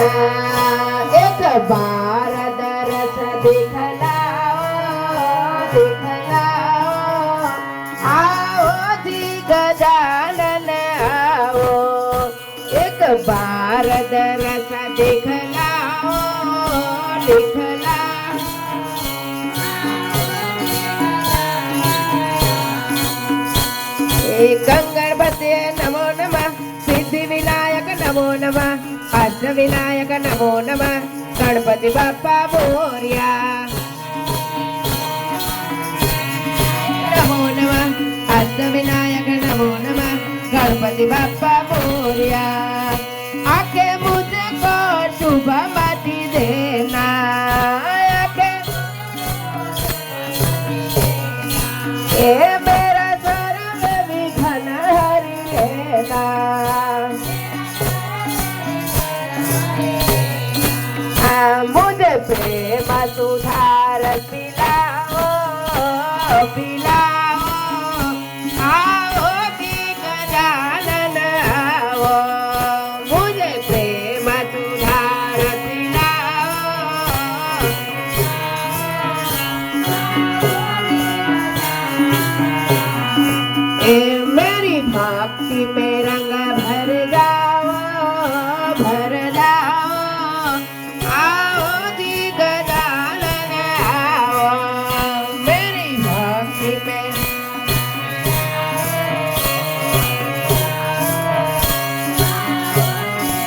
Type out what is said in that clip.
एक बार दरस दिखलाओ दिखलाओ, आओ जी गजानन आओ। एक बार दरस दिखलाओ दिखलाओ, गंगणपते नमो नमः, सिद्धि विनायक नमो नमः, अष्ट विनायक नमो नमः, गणपति बाप्पा मोरया नमो नमः, अष्ट विनायक नमो नमः, गणपति बाप्पा मोरया। आके मुझको शुभ मति देना, आके ए मेरा सर्व विघ्न हरि लेना। मुझे प्रेम सुधा